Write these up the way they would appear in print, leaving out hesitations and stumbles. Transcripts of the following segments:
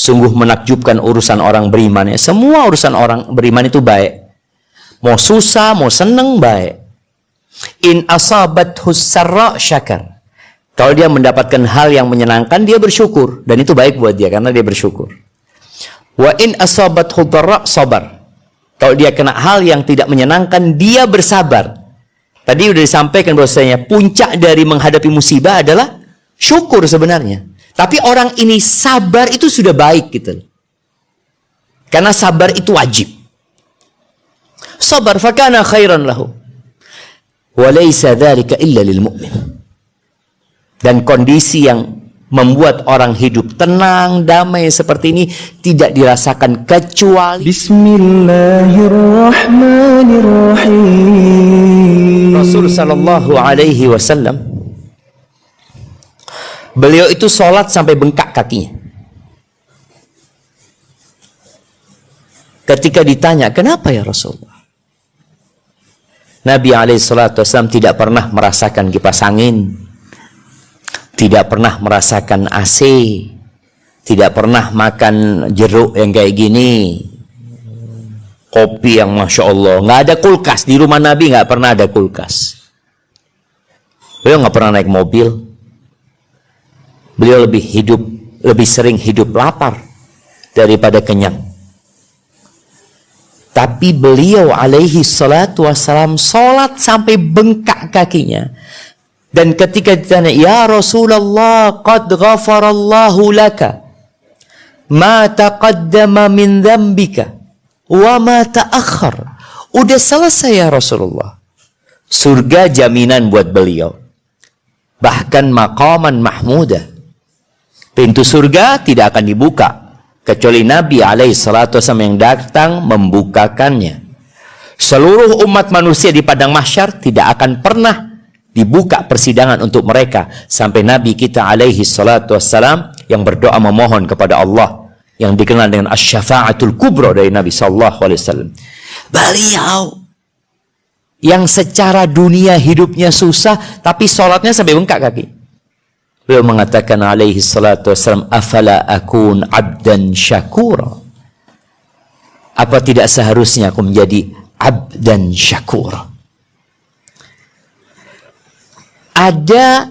Sungguh menakjubkan urusan orang beriman. Semua urusan orang beriman itu baik. Mau susah, mau seneng, baik. In asabathu sarra syakar. Kalau dia mendapatkan hal yang menyenangkan, dia bersyukur. Dan itu baik buat dia, karena dia bersyukur. Wa in asabathu dharra sabar. Kalau dia kena hal yang tidak menyenangkan, dia bersabar. Tadi sudah disampaikan bahwasanya puncak dari menghadapi musibah adalah syukur sebenarnya. Tapi orang ini sabar itu sudah baik gitu. Karena sabar itu wajib. Sabar fakana khairan lahu. Wa laysa dzalika illa lil mu'min. Dan kondisi yang membuat orang hidup tenang, damai seperti ini tidak dirasakan kecuali Bismillahirrahmanirrahim. Rasul sallallahu alaihi wasallam, beliau itu sholat sampai bengkak kakinya. Ketika ditanya, kenapa ya Rasulullah? Nabi SAW tidak pernah merasakan kipas angin, tidak pernah merasakan AC, tidak pernah makan jeruk yang kayak gini, kopi yang Masya Allah. Nggak ada kulkas, di rumah Nabi nggak pernah ada kulkas. Beliau nggak pernah naik mobil. Beliau lebih sering hidup lapar daripada kenyang. Tapi beliau alaihi salatu wassalam sholat sampai bengkak kakinya. Dan ketika ditanya, ya Rasulullah, qad ghafarallahu laka ma taqaddama min dzambika wa ma ta'akhkhar. Udah selesai ya Rasulullah. Surga jaminan buat beliau. Bahkan maqaman mahmudah. Pintu surga tidak akan dibuka kecuali Nabi alaihissalatu wassalam yang datang membukakannya. Seluruh umat manusia di padang mahsyar tidak akan pernah dibuka persidangan untuk mereka sampai Nabi kita alaihissalatu wassalam yang berdoa memohon kepada Allah yang dikenal dengan asy-syafa'atul kubra dari Nabi sallallahu alaihi wasallam. Beliau yang secara dunia hidupnya susah tapi sholatnya sampai bengkak kaki. Beliau mengatakan alaihi salatu wassalam, afala akun abdan syakura. Apa tidak seharusnya aku menjadi abdan syakura? Ada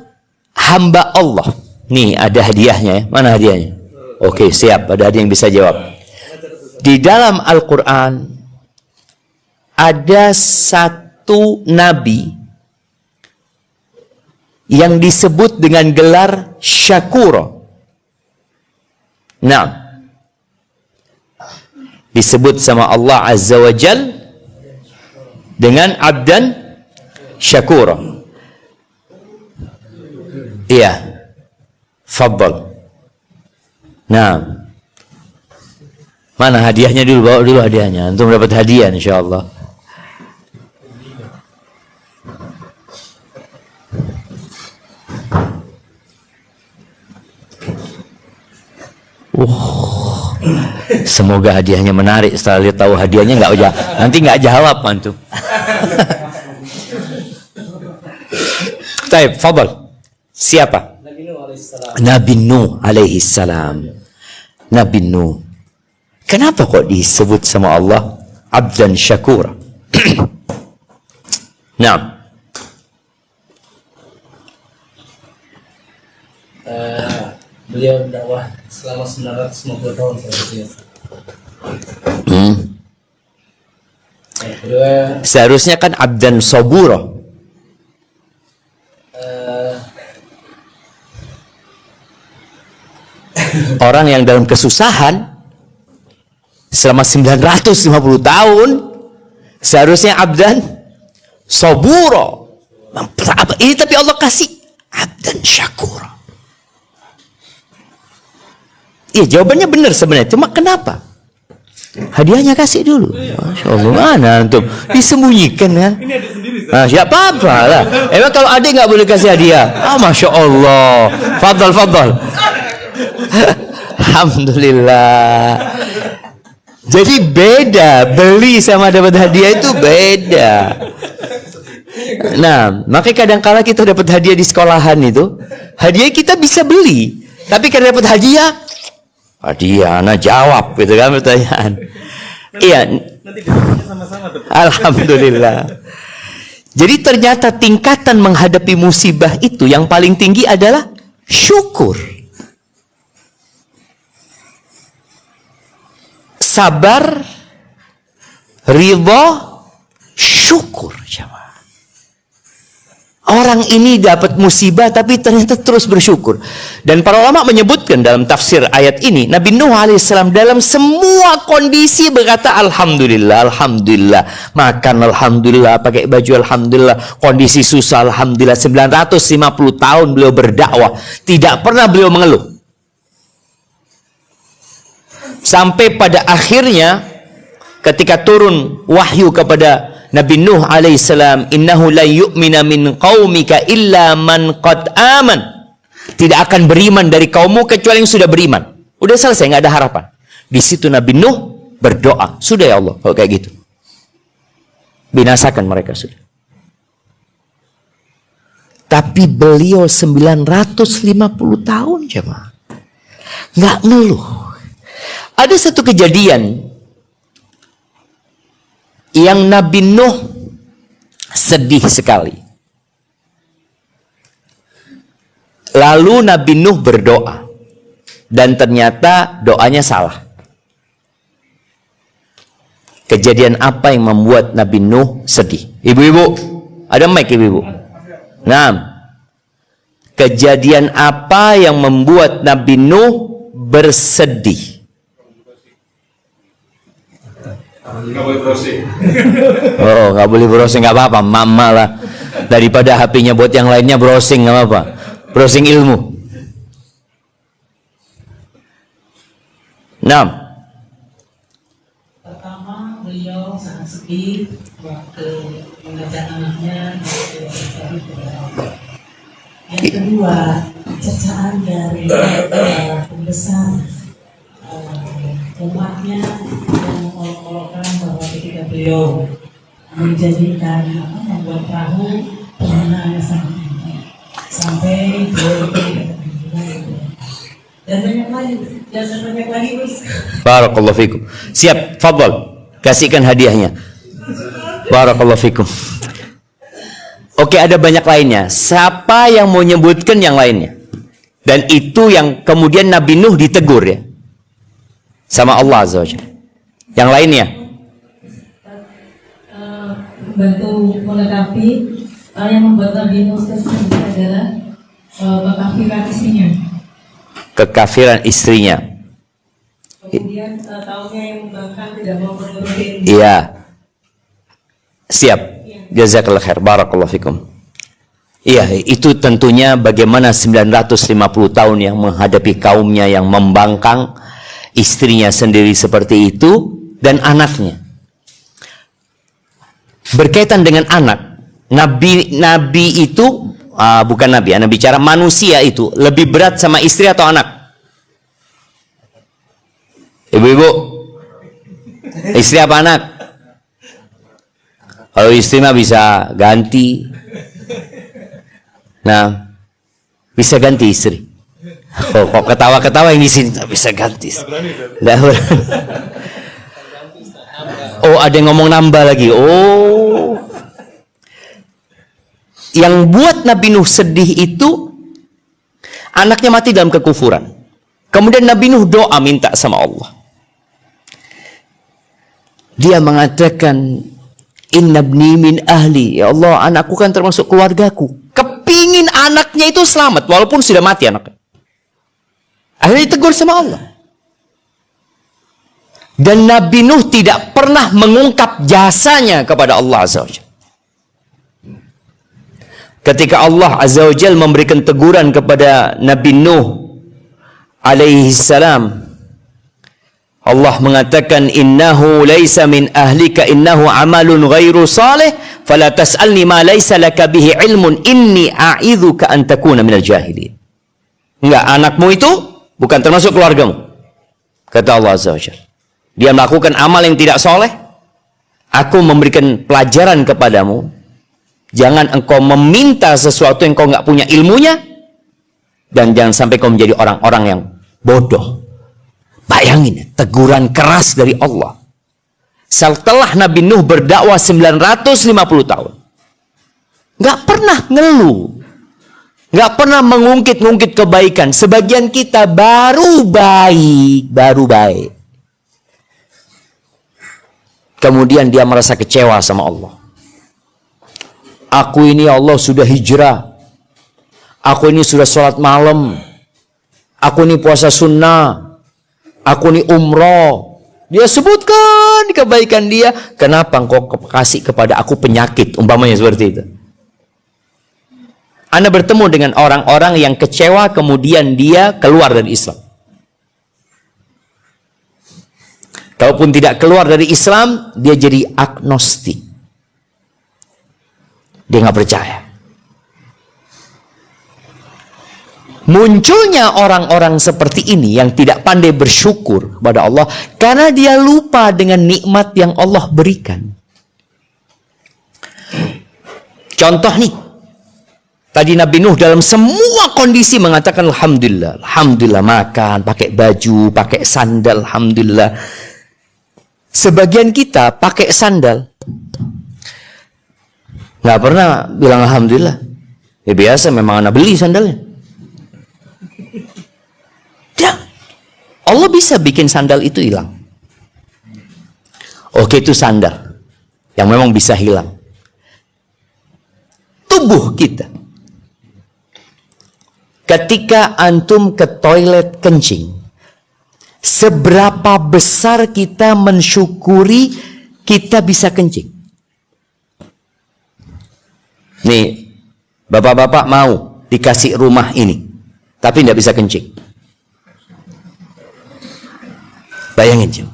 hamba Allah. Nih ada hadiahnya ya. Mana hadiahnya? Oke, siap. Ada yang bisa jawab. Di dalam Al-Quran ada satu nabi yang disebut dengan gelar Syakura. Nah, disebut sama Allah Azza wa Jal dengan Abdan Syakura. Iya, Faddal. Nah, mana hadiahnya dulu? Bawa dulu hadiahnya. Antum dapat hadiah insyaallah. Semoga hadiahnya menarik. Setelah lihat tahu hadiahnya nanti nggak jawab antum. Taib, fadal. Siapa? Nabi Nuh alaihi salam. Nabi Nuh. Kenapa kok disebut sama Allah Abdan Syakura? Nah. Beliau dakwah selama 950 tahun seharusnya. Seharusnya kan Abdan Sabura. Orang yang dalam kesusahan selama 950 tahun seharusnya Abdan Sabura. Ini tapi Allah kasih Abdan Syakura. Iya, jawabannya benar sebenarnya. Cuma kenapa? Hadiahnya kasih dulu. Masya Allah, mana antum? Disembunyikan kan? Ini ada sendiri. Nah, siapa apa lah. Emang kalau adik nggak boleh kasih hadiah? Masya Allah. Fadal, fadal. Alhamdulillah. Jadi beda. Beli sama dapat hadiah itu beda. Nah, makanya kadang-kala kita dapat hadiah di sekolahan itu, hadiah kita bisa beli. Tapi kalau dapat hadiah, Adiana jawab gitu kan pertanyaan. Iya. Nanti dijawabnya sama-sama tuh. Alhamdulillah. Jadi ternyata tingkatan menghadapi musibah itu yang paling tinggi adalah syukur. Sabar, ridha, syukur. Orang ini dapat musibah tapi ternyata terus bersyukur. Dan para ulama menyebutkan dalam tafsir ayat ini, Nabi Nuh alaihissalam dalam semua kondisi berkata alhamdulillah, alhamdulillah. Makan alhamdulillah, pakai baju alhamdulillah, kondisi susah alhamdulillah. 950 tahun beliau berdakwah, tidak pernah beliau mengeluh. Sampai pada akhirnya ketika turun wahyu kepada Nabi Nuh alaihissalam, innahu la yu'mina min qaumika illa man qad aman. Tidak akan beriman dari kaummu kecuali yang sudah beriman. Udah selesai, nggak ada harapan. Di situ Nabi Nuh berdoa, sudah ya Allah, kalau kayak gitu. Binasakan mereka sudah. Tapi beliau 950 tahun jemaah, nggak ngeluh. Ada satu kejadian yang Nabi Nuh sedih sekali. Lalu Nabi Nuh berdoa dan ternyata doanya salah. Kejadian apa yang membuat Nabi Nuh sedih? Ibu-ibu, ada mic ibu-ibu? Nah, kejadian apa yang membuat Nabi Nuh bersedih? Nggak boleh browsing. Oh, nggak boleh browsing, nggak apa-apa, mama lah. Daripada HP-nya buat yang lainnya browsing, nggak apa-apa. Browsing ilmu. Nah, pertama beliau sangat sedih waktu mengajak anaknya. Yang kedua, cercaan dari pembesar umatnya yang mengolok-olokkan bahwa ketika beliau menjadikan membuat perahu penggunaannya sangat tinggi sampai beliau dan banyak lagi Gus. barakallahu fikum. Siap, fadhal. Kasihkan hadiahnya. Barakallahu fikum. Oke, ada banyak lainnya. Siapa yang mau nyebutkan yang lainnya? Dan itu yang kemudian Nabi Nuh ditegur ya sama Allah Azza wa Jalla. Yang lainnya? Bantu melengkapi yang membuat Nabi Nuh sedih adalah kekafiran istrinya. Kekafiran istrinya. Kemudian tahunya yang membangkang tidak mau menurutin. Iya. Siap. Jazakallah khair. Barakallahu fikum. Iya, itu tentunya bagaimana 950 tahun yang menghadapi kaumnya yang membangkang, istrinya sendiri seperti itu, dan anaknya. Berkaitan dengan anak, Nabi itu, bukan Nabi, Anda bicara manusia itu, lebih berat sama istri atau anak? Ibu-ibu, istri apa anak? Kalau istri mah bisa ganti. Nah, bisa ganti istri. Kok ketawa-ketawa yang di sini tak bisa ganti. Oh, ada yang ngomong nambah lagi. Oh, yang buat Nabi Nuh sedih itu anaknya mati dalam kekufuran. Kemudian Nabi Nuh doa minta sama Allah. Dia mengatakan, Inna ibni min ahli. Ya Allah, anakku kan termasuk keluargaku. Kepingin anaknya itu selamat walaupun sudah mati anaknya. Akhirnya ditegur sama Allah. Dan Nabi Nuh tidak pernah mengungkap jasanya kepada Allah Azza wa Jalla. Ketika Allah Azza wa Jalla memberikan teguran kepada Nabi Nuh alaihi salam, Allah mengatakan, innahu laisa min ahlika innahu amalun ghairu salih fala tas'alni ma laisa laka bihi ilmun inni a'idzuka an takuna minal jahilin. Enggak, anakmu itu bukan termasuk keluargamu, kata Allah Azza wa Jalla. Dia melakukan amal yang tidak soleh. Aku memberikan pelajaran kepadamu. Jangan engkau meminta sesuatu yang kau nggak punya ilmunya, dan jangan sampai kau menjadi orang-orang yang bodoh. Bayangin, teguran keras dari Allah. Setelah Nabi Nuh berdakwah 950 tahun. Nggak pernah ngeluh. Nggak pernah mengungkit-ungkit kebaikan. Sebagian kita baru baik. Kemudian dia merasa kecewa sama Allah. Aku ini Allah sudah hijrah. Aku ini sudah sholat malam. Aku ini puasa sunnah. Aku ini umroh. Dia sebutkan kebaikan dia. Kenapa engkau kasih kepada aku penyakit? Umpamanya seperti itu. Anda bertemu dengan orang-orang yang kecewa, kemudian dia keluar dari Islam. Kalaupun tidak keluar dari Islam, dia jadi agnostik. Dia nggak percaya. Munculnya orang-orang seperti ini yang tidak pandai bersyukur kepada Allah karena dia lupa dengan nikmat yang Allah berikan. Contoh nih, tadi Nabi Nuh dalam semua kondisi mengatakan Alhamdulillah. Alhamdulillah, makan, pakai baju, pakai sandal, Alhamdulillah. Sebagian kita pakai sandal nggak pernah bilang Alhamdulillah. Ya biasa, memang anak beli sandalnya. Ya, Allah bisa bikin sandal itu hilang. Oke, itu sandal yang memang bisa hilang. Tubuh kita, ketika antum ke toilet kencing, seberapa besar kita mensyukuri kita bisa kencing? Nih, bapak-bapak mau dikasih rumah ini, tapi tidak bisa kencing. Bayangin, Jim.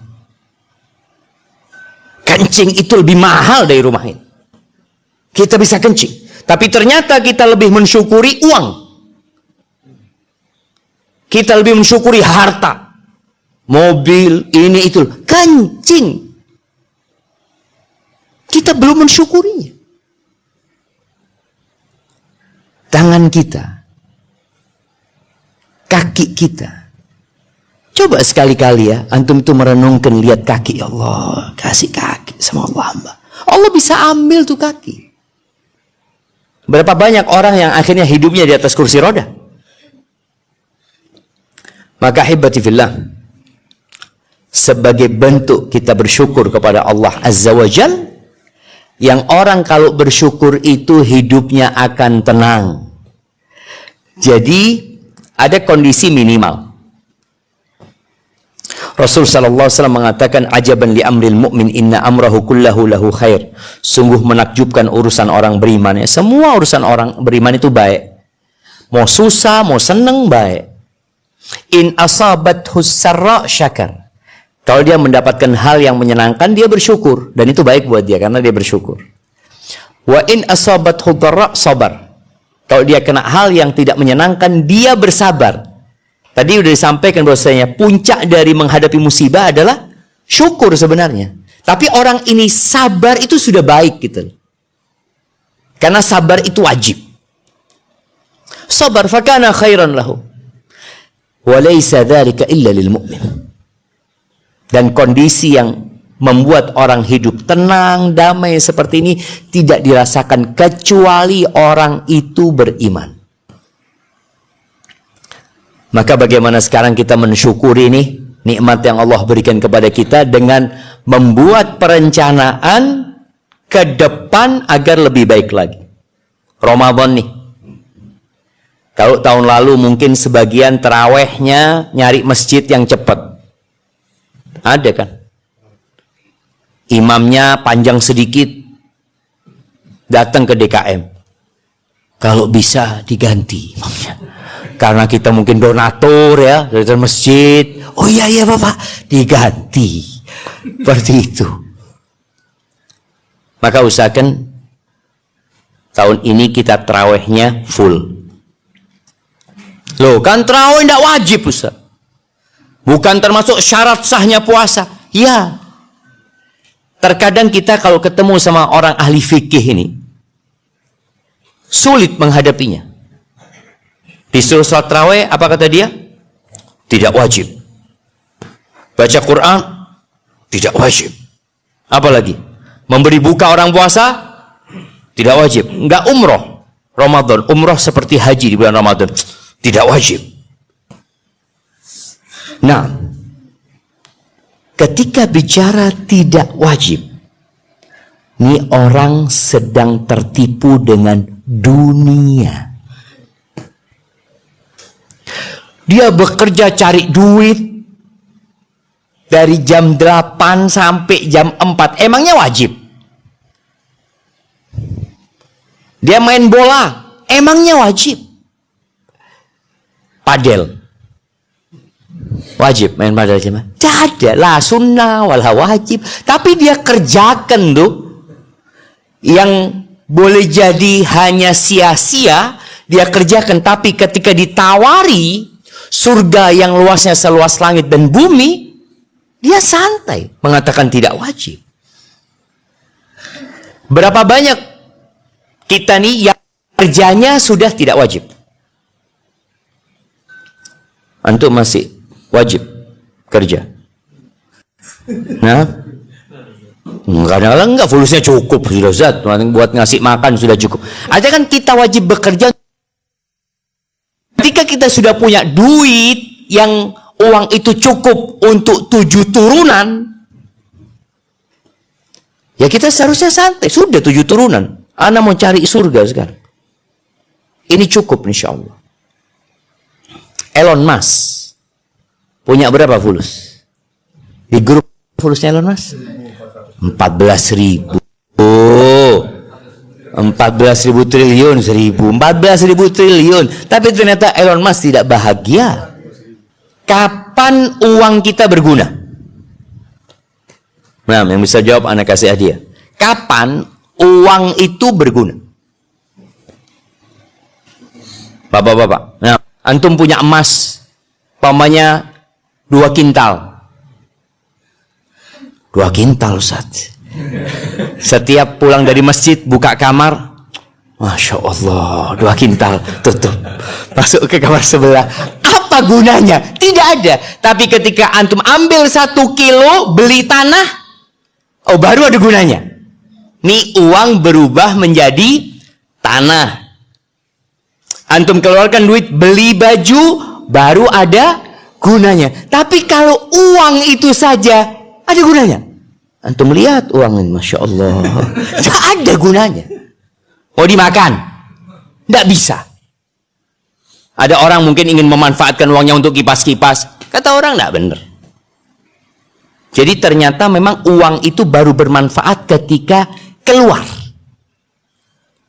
Kencing itu lebih mahal dari rumah ini. Kita bisa kencing, tapi ternyata kita lebih mensyukuri uang. Kita lebih mensyukuri harta, mobil, ini itu. Kencing, kita belum mensyukurinya. Tangan kita, kaki kita. Coba sekali-kali ya, antum tuh merenungkan, lihat kaki. Ya Allah, kasih kaki sama Allah hamba. Allah bisa ambil tuh kaki. Berapa banyak orang yang akhirnya hidupnya di atas kursi roda. Maka hibati fillah, sebagai bentuk kita bersyukur kepada Allah Azza wa Jal, yang orang kalau bersyukur itu hidupnya akan tenang. Jadi ada kondisi minimal. Rasul sallallahu alaihi wasallam mengatakan, ajaban li amril mu'min inna amrahu kullahu lahu khair. Sungguh menakjubkan urusan orang beriman. Ya, semua urusan orang beriman itu baik. Mau susah, mau seneng, baik. In asabathu sarra syakar. Kalau dia mendapatkan hal yang menyenangkan, dia bersyukur, dan itu baik buat dia karena dia bersyukur. Wa in asabathu dharra sabar. Kalau dia kena hal yang tidak menyenangkan, dia bersabar. Tadi sudah disampaikan bahwasanya puncak dari menghadapi musibah adalah syukur sebenarnya. Tapi orang ini sabar itu sudah baik gitu. Karena sabar itu wajib. Sabar fakana khairan lahu. Wa laysa dzalika illa lil mu'min. Dan kondisi yang membuat orang hidup tenang, damai seperti ini tidak dirasakan kecuali orang itu beriman. Maka bagaimana sekarang kita mensyukuri nih nikmat yang Allah berikan kepada kita dengan membuat perencanaan ke depan agar lebih baik lagi. Ramadan nih. Kalau tahun lalu mungkin sebagian terawihnya nyari masjid yang cepat. Ada kan? Imamnya panjang sedikit, datang ke DKM. Kalau bisa diganti imamnya. Karena kita mungkin donatur ya dari masjid. Oh iya Bapak, diganti. Seperti itu. Maka usahakan tahun ini kita terawihnya full. Loh, kan terawih tidak wajib Ustaz. Bukan termasuk syarat sahnya puasa. Ya. Terkadang kita kalau ketemu sama orang ahli fikih ini, sulit menghadapinya. Disuruh sholat tarawih, apa kata dia? Tidak wajib. Baca Quran tidak wajib. Apalagi memberi buka orang puasa tidak wajib. Enggak umroh Ramadan, umroh seperti haji di bulan Ramadan tidak wajib. Nah, ketika bicara tidak wajib, ini orang sedang tertipu dengan dunia. Dia bekerja cari duit dari jam 8 sampai jam 4. Emangnya wajib? Dia main bola. Emangnya wajib? Padel. Wajib main padel cuma? Tidak ada. La sunnah wala wajib. Tapi dia kerjakan tuh. Yang boleh jadi hanya sia-sia. Dia kerjakan. Tapi ketika ditawari surga yang luasnya seluas langit dan bumi, dia santai mengatakan tidak wajib. Berapa banyak kita nih yang kerjanya sudah tidak wajib? Antum masih wajib kerja? Nah, kadang-kadang enggak, fulusnya cukup sudah zat, buat ngasih makan sudah cukup. Ada kan kita wajib bekerja. Ketika kita sudah punya duit yang uang itu cukup untuk 7 turunan, ya kita seharusnya santai. Sudah 7 turunan. Ana mau cari surga sekarang. Ini cukup insya Allah. Elon Musk punya berapa fulus? Di grup fulusnya Elon Musk 14.000. Oh, 14.000 triliun, 14.000 triliun. Tapi ternyata Elon Musk tidak bahagia. Kapan uang kita berguna? Nah, yang bisa jawab anak kasih hadiah. Kapan uang itu berguna? Bapak-bapak. Nah, antum punya emas, pamannya 2 kintal. 2 kintal, Ustaz. Setiap pulang dari masjid, buka kamar, Masya Allah, 2 kintal, tutup. Masuk ke kamar sebelah. Apa gunanya? Tidak ada. Tapi ketika antum ambil 1 kilo, beli tanah, oh baru ada gunanya. Nih uang berubah menjadi tanah. Antum keluarkan duit, beli baju, baru ada gunanya. Tapi kalau uang itu saja, ada gunanya. Antum lihat uang ini, Masya Allah, tidak ada gunanya. Mau dimakan? Tidak bisa. Ada orang mungkin ingin memanfaatkan uangnya untuk kipas-kipas. Kata orang tidak benar. Jadi ternyata memang uang itu baru bermanfaat ketika keluar.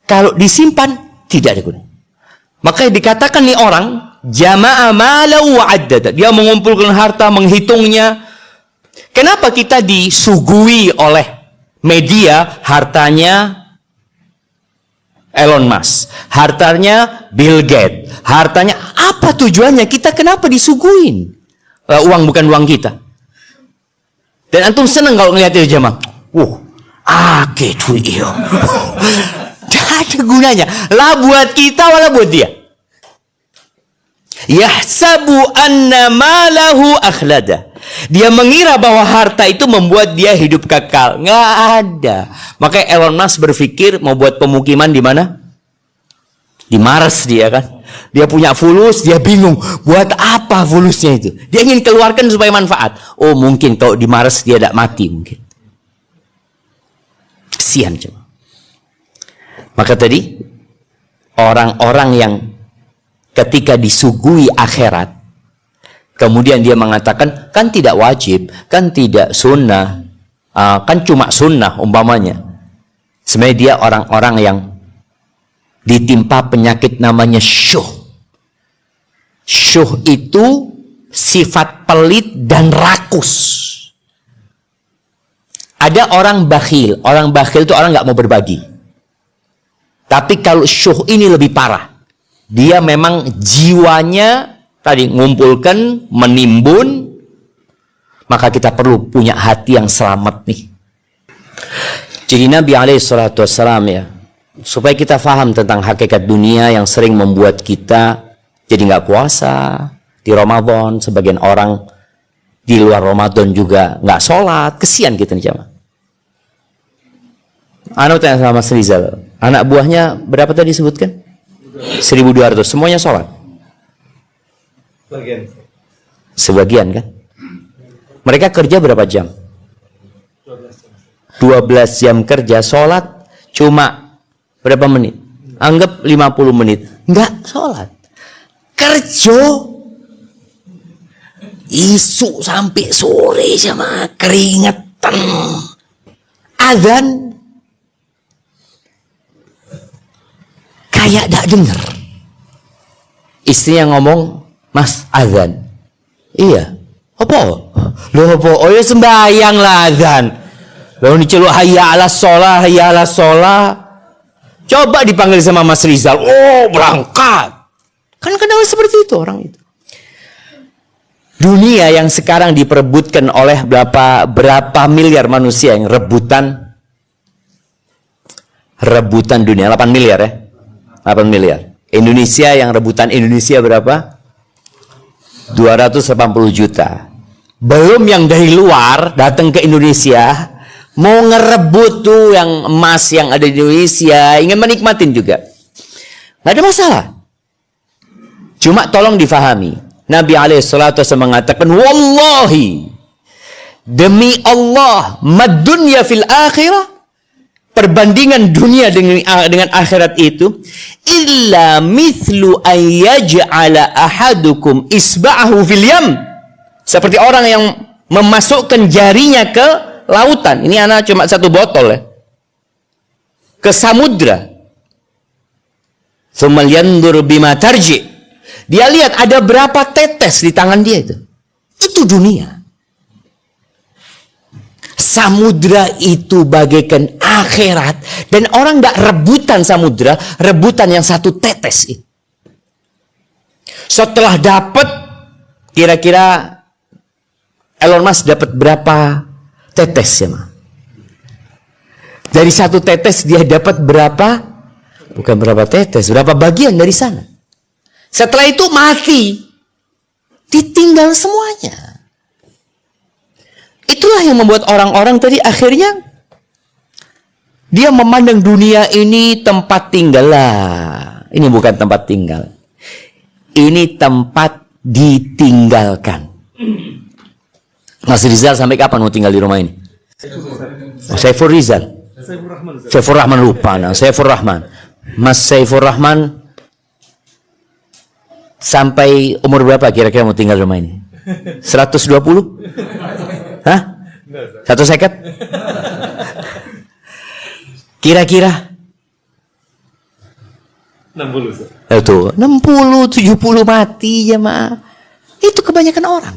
Kalau disimpan, tidak ada gunanya. Makanya dikatakan nih orang, jama'a malahu wa addada. Dia mengumpulkan harta, menghitungnya. Kenapa kita disuguhi oleh media hartanya Elon Musk, hartanya Bill Gates, hartanya apa tujuannya? Kita kenapa disuguhin? Uang bukan uang kita. Dan antum senang kalau ngeliat itu jamaah. Duit iyo. Tidak ada gunanya. Lah buat kita, wala buat dia. Yahsabu anna malahu akhlada. Dia mengira bahwa harta itu membuat dia hidup kekal. Nggak ada. Makanya Elon Musk berpikir mau buat pemukiman di mana? Di Mars dia kan. Dia punya fulus, dia bingung. Buat apa fulusnya itu? Dia ingin keluarkan supaya manfaat. Oh mungkin kalau di Mars dia tidak mati mungkin. Kesian coba. Maka tadi orang-orang yang ketika disuguhi akhirat, kemudian dia mengatakan, kan tidak wajib, kan tidak sunnah, kan cuma sunnah umpamanya. Sebenarnya dia orang-orang yang ditimpa penyakit namanya syuh. Syuh itu sifat pelit dan rakus. Ada orang bakhil. Orang bakhil itu orang nggak mau berbagi. Tapi kalau syuh ini lebih parah. Dia memang jiwanya tadi ngumpulkan, menimbun, maka kita perlu punya hati yang selamat nih. Jadi Nabi SAW ya, supaya kita faham tentang hakikat dunia yang sering membuat kita jadi nggak puasa di Ramadan. Sebagian orang Di luar Ramadan juga nggak sholat. Kesian kita nih jamaah. Anak tanya sama Mas Rizal, anak buahnya berapa tadi disebutkan? 1.200. Semuanya sholat? Sebagian kan? Mereka kerja berapa jam? 12 jam kerja, sholat cuma berapa menit? Anggap 50 menit. Enggak sholat. Kerja isu sampai sore sama keringetan. Azan kayak tak dengar. Istrinya ngomong, Mas, azan. Iya. Apa? Loh apa? Oh ya sembahyang lah azan. Lalu diceluk hayya ala sholah, hayya ala sholah. Coba dipanggil sama Mas Rizal. Oh berangkat. Kan kadang seperti itu orang itu. Dunia yang sekarang diperebutkan oleh berapa miliar manusia yang rebutan dunia. 8 miliar ya. 8 miliar. Indonesia yang rebutan Indonesia berapa? 280 juta. Belum yang dari luar datang ke Indonesia mau ngerebut tuh yang emas yang ada di Indonesia, ingin menikmatin juga. Nggak ada masalah. Cuma tolong difahami. Nabi alaihissalatu mengatakan, wallahi, demi Allah, madunya fil akhirah, perbandingan dunia dengan akhirat itu, illa mithlu ayyaj'ala ahadukum isba'ahu fil yam, seperti orang yang memasukkan jarinya ke lautan. Ini anak cuma satu botol ya, ke samudra. Tsumma yandur bima tarji. Dia lihat ada berapa tetes di tangan dia itu. Itu dunia. Samudra itu bagaikan akhirat, dan orang tidak rebutan samudra, rebutan yang satu tetes itu. Setelah dapat, kira-kira Elon Musk dapat berapa tetes ya, Ma? Dari satu tetes dia dapat berapa? Bukan berapa tetes, berapa bagian dari sana. Setelah itu mati, ditinggal semuanya. Itulah yang membuat orang-orang tadi akhirnya dia memandang dunia ini tempat tinggal lah. Ini bukan tempat tinggal. Ini tempat ditinggalkan. Mas Rizal sampai kapan mau tinggal di rumah ini? Saiful Rizal. Saiful Rahman lupa. Saiful Rahman. Mas Saiful Rahman sampai umur berapa kira-kira mau tinggal di rumah ini? 120? Hah? 150? Kira-kira? 60. Itu 60, 70 mati ya, Ma. Itu kebanyakan orang.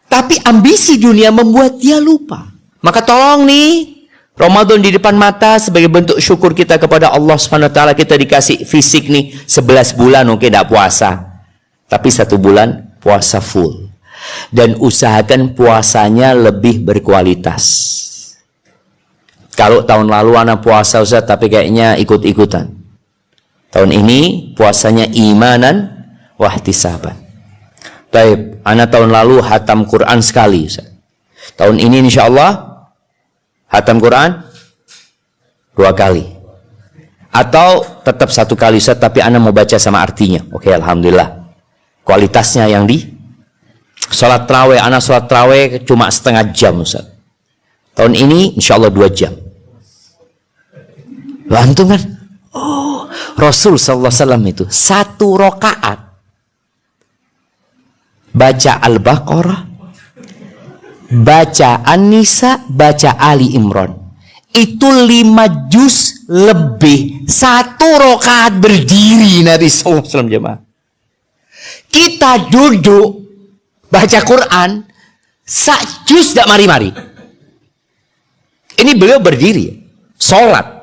Tapi ambisi dunia membuat dia lupa. Maka tolong nih, Ramadan di depan mata sebagai bentuk syukur kita kepada Allah Subhanahu wa taala, kita dikasih fisik nih 11 bulan oke enggak puasa. Tapi 1 bulan puasa full. Dan usahakan puasanya lebih berkualitas. Kalau tahun lalu anak puasa Ustaz tapi kayaknya ikut-ikutan. Tahun ini puasanya imanan wahtisaban. Baik, anak tahun lalu hatam Quran sekali Ustaz. Tahun ini insyaallah hatam Quran 2 kali. Atau tetap 1 kali Ustaz, tapi anak mau baca sama artinya. Oke, alhamdulillah. Kualitasnya yang di sholat tarawih, anak sholat tarawih cuma setengah jam Ustaz. Tahun ini insyaallah 2 jam. Antum kan? Oh, Rasul sallallahu alaihi wasallam itu 1 rakaat baca Al-Baqarah, baca An-Nisa, baca Ali Imran. Itu 5 juz lebih. 1 rakaat berdiri Nabi sallallahu alaihi wasallam jemaah. Kita duduk baca Quran 1 juz tak mari-mari. Ini beliau berdiri, sholat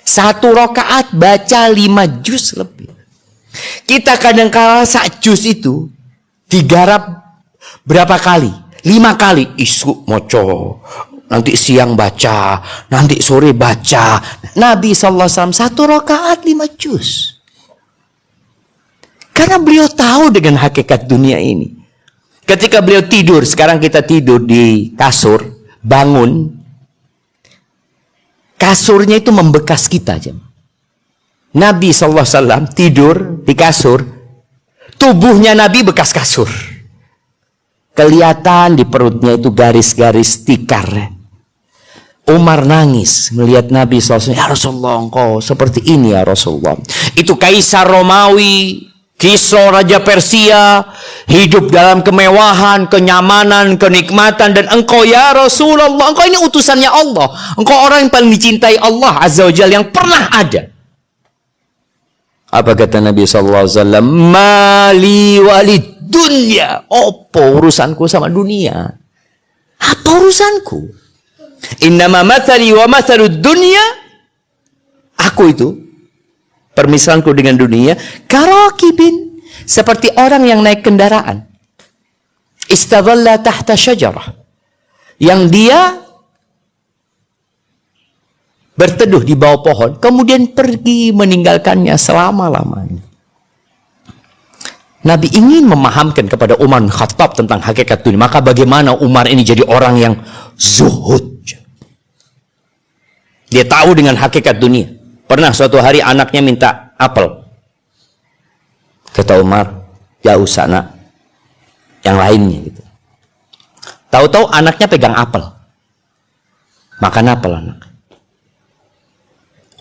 1 rakaat baca 5 juz lebih. Kita kadang-kala 1 juz itu digarap berapa kali? 5 kali. Isu moco, nanti siang baca, nanti sore baca. Nabi SAW 1 rakaat 5 juz. Karena beliau tahu dengan hakikat dunia ini. Ketika beliau tidur, sekarang kita tidur di kasur, bangun, kasurnya itu membekas kita aja. Nabi SAW tidur di kasur, tubuhnya Nabi bekas kasur. Kelihatan di perutnya itu garis-garis tikar. Umar nangis melihat Nabi SAW. Ya Rasulullah, engkau seperti ini ya Rasulullah. Itu Kaisar Romawi, Kisra Raja Persia, hidup dalam kemewahan, kenyamanan, kenikmatan, dan engkau ya Rasulullah, engkau ini utusannya Allah, engkau orang yang paling dicintai Allah Azza wa Jalla yang pernah ada. Apa kata Nabi SAW? Mali walid dunya. Apa urusanku sama dunia? Apa urusanku? Innama mathali wa mathalud dunya, aku itu permisalanku dengan dunia karakibin, seperti orang yang naik kendaraan, istadhalla tahta syajarah, yang dia berteduh di bawah pohon, kemudian pergi meninggalkannya selama-lamanya. Nabi ingin memahamkan kepada Umar bin Khattab tentang hakikat dunia. Maka bagaimana Umar ini jadi orang yang zuhud. Dia tahu dengan hakikat dunia. Pernah suatu hari anaknya minta apel. Kata Umar, ya usah nak, yang lainnya gitu. Tahu-tahu anaknya pegang apel. Makan apel anak.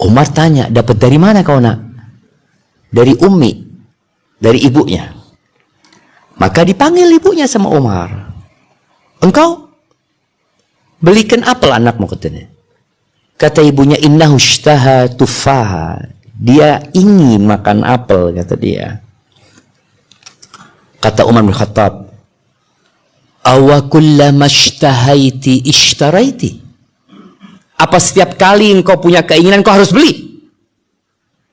Umar tanya, dapat dari mana kau nak? Dari Ummi, dari ibunya. Maka dipanggil ibunya sama Umar. Engkau belikan apel anakmu, katanya. Kata ibunya, innahu ishtaha tufaha. Dia ingin makan apel, kata dia. Kata Umar bin Khattab, awa kullama ishtahaiti ishtaraiti. Apa setiap kali engkau punya keinginan kau harus beli?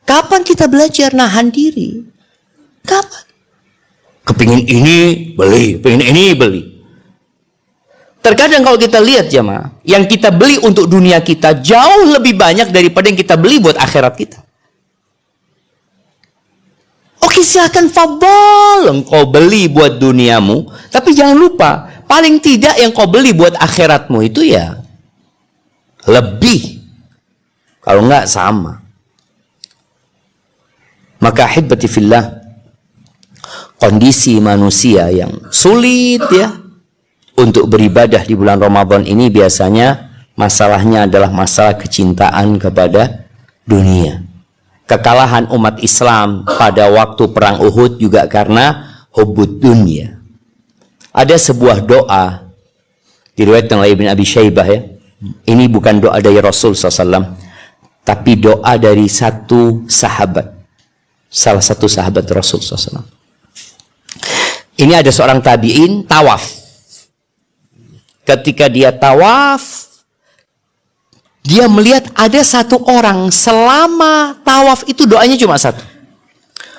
Kapan kita belajar nahan diri? Kapan? Kepingin ini beli, kepingin ini beli. Terkadang kalau kita lihat jemaah, yang kita beli untuk dunia kita jauh lebih banyak daripada yang kita beli buat akhirat kita. Oke, silakan fadhal engkau beli buat duniamu, tapi jangan lupa, paling tidak yang kau beli buat akhiratmu itu ya lebih, kalau enggak sama. Maka ahibati fillah, kondisi manusia yang sulit ya untuk beribadah di bulan Ramadan ini biasanya masalahnya adalah masalah kecintaan kepada dunia. Kekalahan umat Islam pada waktu perang Uhud juga karena hubbud dunia. Ada sebuah doa diriwayatkan oleh Ibn Abi Syaibah ya. Ini bukan doa dari Rasul SAW, tapi doa dari satu sahabat, salah satu sahabat Rasul SAW. Ini ada seorang tabi'in tawaf. Ketika dia tawaf, dia melihat ada satu orang selama tawaf itu doanya cuma satu.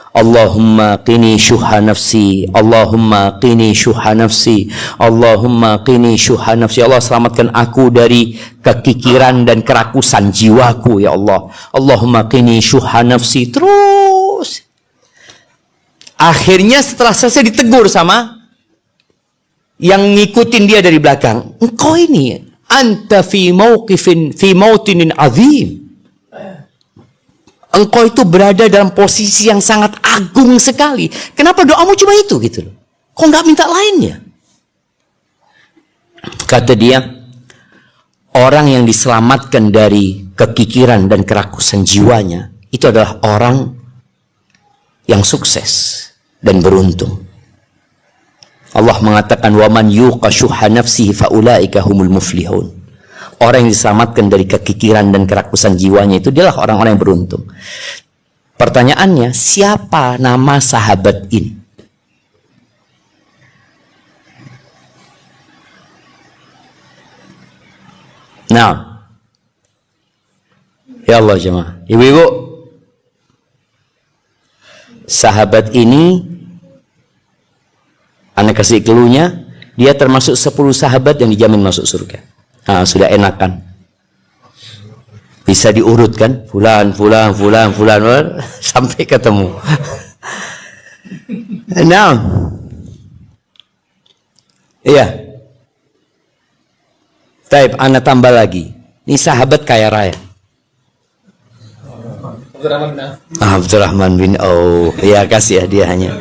Allahumma qini syuha nafsi, Allahumma qini syuha nafsi, Allahumma qini syuha nafsi. Allah, selamatkan aku dari kekikiran dan kerakusan jiwaku ya Allah. Allahumma qini syuha nafsi. Terus akhirnya setelah selesai ditegur sama yang ngikutin dia dari belakang. Engkau ini anta fi mauqifin fi mautinin azim. Engkau itu berada dalam posisi yang sangat agung sekali. Kenapa doamu cuma itu gitu loh? Kok nggak minta lainnya? Kata dia, orang yang diselamatkan dari kekikiran dan kerakusan jiwanya itu adalah orang yang sukses dan beruntung. Allah mengatakan waman yuqa syuha nafsihi faulaika humul muflihun. Orang yang diselamatkan dari kekikiran dan kerakusan jiwanya itu dialah orang-orang yang beruntung. Pertanyaannya, siapa nama sahabat ini? Nah, ya Allah jemaah, ibu-ibu, sahabat ini, Anda kasih clue-nya, dia termasuk 10 sahabat yang dijamin masuk surga. Nah, sudah enak kan? Bisa diurutkan, fulan, sampai ketemu. Nah, Iya. Taib, ana tambah lagi. Ini sahabat kaya raya. Abdurrahman bin Auf. Ya, kasih hadiahnya.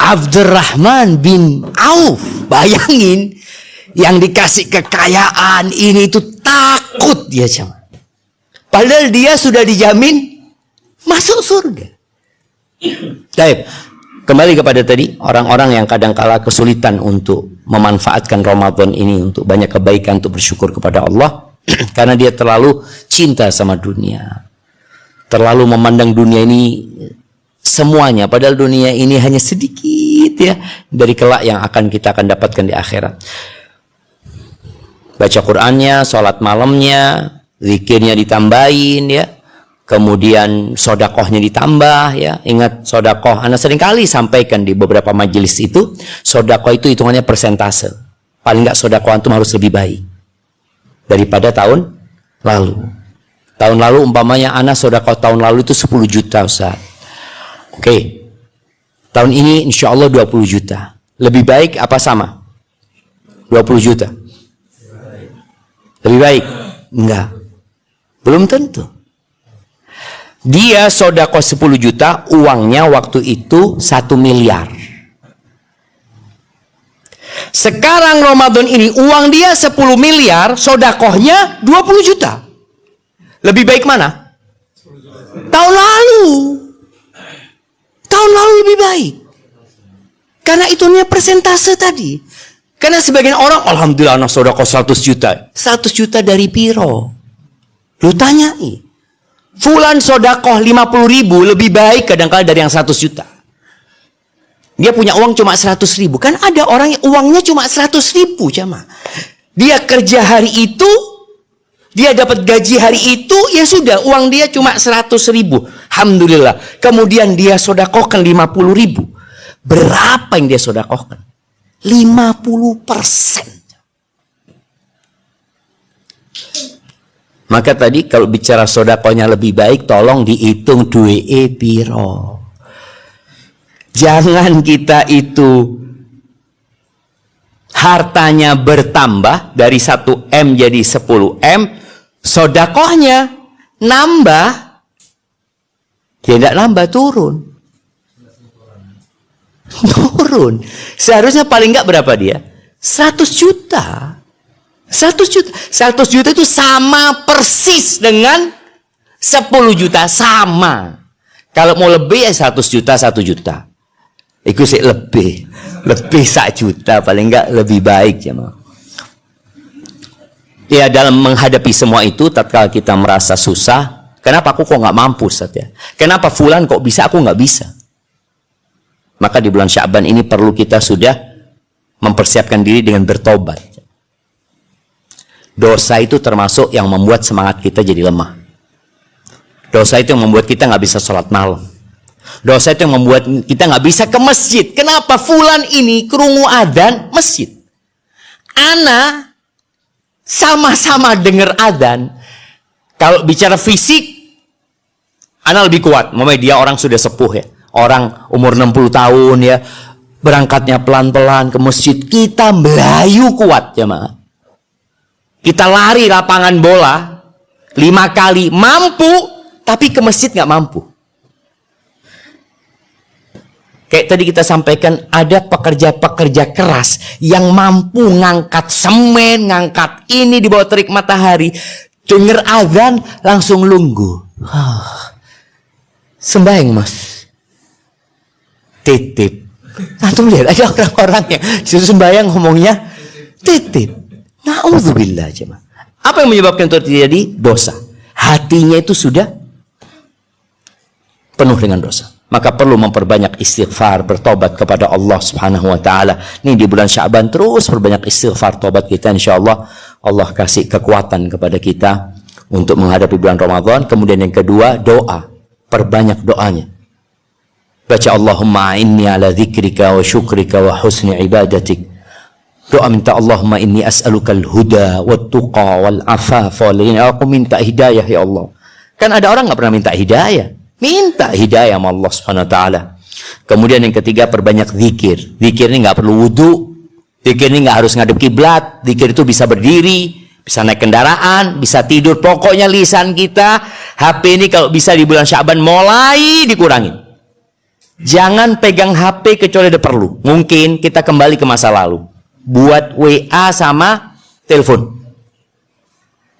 Abdurrahman bin Auf. Bayangin, yang dikasih kekayaan ini itu takut dia cuma. Padahal dia sudah dijamin masuk surga. Taib. Kembali kepada tadi, orang-orang yang kadang-kala kesulitan untuk memanfaatkan Ramadan ini untuk banyak kebaikan, untuk bersyukur kepada Allah. Karena dia terlalu cinta sama dunia. Terlalu memandang dunia ini semuanya. Padahal dunia ini hanya sedikit ya dari kelak yang akan kita akan dapatkan di akhirat. Baca Qur'annya, sholat malamnya, zikirnya ditambahin ya. Kemudian sodakohnya ditambah ya. Ingat sodakoh, Anda seringkali sampaikan di beberapa majelis itu, sodakoh itu hitungannya persentase. Paling nggak sodakoh antum harus lebih baik daripada tahun lalu. Tahun lalu umpamanya Anda sodakoh tahun lalu itu 10 juta Ustaz. Oke. Tahun ini insya Allah 20 juta. Lebih baik apa sama? 20 juta. Lebih baik? Enggak. Belum tentu. Dia sodako 10 juta, uangnya waktu itu 1 miliar. Sekarang Ramadan ini, uang dia 10 miliar, sodakohnya 20 juta. Lebih baik mana? Tahun lalu. Tahun lalu lebih baik. Karena itunya persentase tadi. Karena sebagian orang, alhamdulillah anak sodako 100 juta. 100 juta dari piro? Lu tanyai. Fulan sodakoh 50.000 lebih baik kadang-kala dari yang 100 juta. Dia punya uang cuma 100.000. Kan ada orang yang uangnya cuma 100.000 jamaah. Dia kerja hari itu, dia dapat gaji hari itu, ya sudah uang dia cuma 100.000. Alhamdulillah. Kemudian dia sodakohkan 50.000. Berapa yang dia sodakohkan? 50%. Maka tadi kalau bicara sodakohnya lebih baik, tolong dihitung duwe piro. Jangan kita itu hartanya bertambah dari 1M jadi 10M, sodakohnya nambah, ya tidak nambah, turun. Turun. Seharusnya paling enggak berapa dia? 100 juta. 100 juta. 100 juta itu sama persis dengan 10 juta. Sama. Kalau mau lebih ya 100 juta, 1 juta. Itu sih lebih. Lebih 1 juta. Paling enggak lebih baik. Ya dalam menghadapi semua itu, tatkala kita merasa susah, kenapa aku kok nggak mampu Ustaz ya? Kenapa fulan kok bisa, aku nggak bisa? Maka di bulan Sya'ban ini perlu kita sudah mempersiapkan diri dengan bertobat. Dosa itu termasuk yang membuat semangat kita jadi lemah. Dosa itu yang membuat kita nggak bisa sholat malam. Dosa itu yang membuat kita nggak bisa ke masjid. Kenapa? Fulan ini krungu adzan masjid. Ana sama-sama dengar adzan. Kalau bicara fisik, ana lebih kuat. Memang dia orang sudah sepuh ya. Orang umur 60 tahun ya. Berangkatnya pelan-pelan ke masjid. Kita melayu kuat jemaah. Kita lari lapangan bola 5 kali mampu, tapi ke masjid nggak mampu. Kayak tadi kita sampaikan, ada pekerja-pekerja keras yang mampu ngangkat semen, ngangkat ini di bawah terik matahari, denger azan langsung lungguh. Sembahyang mas, titip. Antum lihat ada orang-orang yang sembahyang ngomongnya titip. Na'udzubillah jemaah. Apa yang menyebabkan itu terjadi? Dosa. Hatinya itu sudah penuh dengan dosa. Maka perlu memperbanyak istighfar, bertobat kepada Allah Subhanahu wa taala. Ini di bulan Sya'ban terus perbanyak istighfar, tobat kita, insyaallah Allah kasih kekuatan kepada kita untuk menghadapi bulan Ramadan. Kemudian yang kedua, doa. Perbanyak doanya. Baca Allahumma inni ala dzikrika wa syukrika wa husni ibadatik. Doa minta Allahumma inni as'alukal huda wat tuqa wal afafa wal ghina. Aku minta hidayah ya Allah. Kan ada orang nggak pernah minta hidayah. Minta hidayah sama Allah Subhanahu wa taala. Kemudian yang ketiga, perbanyak zikir. Zikir ini nggak perlu wudu, Zikir ini nggak harus ngadep kiblat. Zikir itu bisa berdiri, bisa naik kendaraan, bisa tidur. Pokoknya lisan kita, HP ini kalau bisa di bulan Sya'ban mulai dikurangin. Jangan pegang HP kecuali ada perlu. Mungkin kita kembali ke masa lalu. Buat WA sama telepon.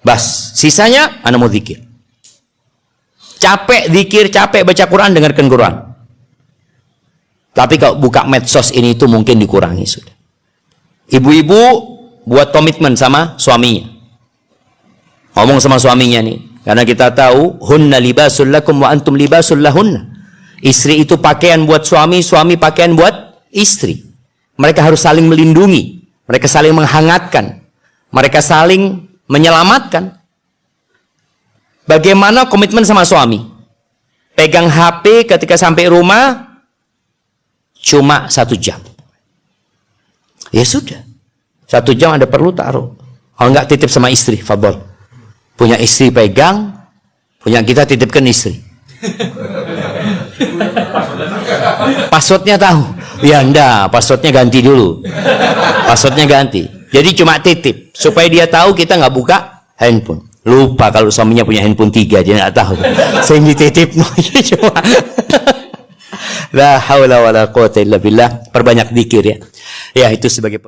Bas, sisanya anda mau zikir. Capek zikir, capek baca Quran, dengarkan Quran. Tapi kalau buka medsos ini itu mungkin dikurangi sudah. Ibu-ibu buat komitmen sama suaminya. Ngomong sama suaminya nih. Karena kita tahu, hunna libasul lakum wa antum libasul lahunna. Istri itu pakaian buat suami, suami pakaian buat istri. Mereka harus saling melindungi. Mereka saling menghangatkan. Mereka saling menyelamatkan. Bagaimana komitmen sama suami? Pegang HP ketika sampai rumah cuma 1 jam. Ya sudah. 1 jam ada perlu taruh. Kalau enggak titip sama istri, fadol. Punya istri pegang, punya kita titipkan istri. Passwordnya tahu? Ya enggak, passwordnya ganti dulu. Passwordnya ganti. Jadi cuma titip supaya dia tahu kita nggak buka handphone. Lupa kalau suaminya punya handphone 3, dia nggak tahu. Saya dititip, cuma. La haula wala quwata illa billah. Perbanyak zikir ya. Ya itu sebagai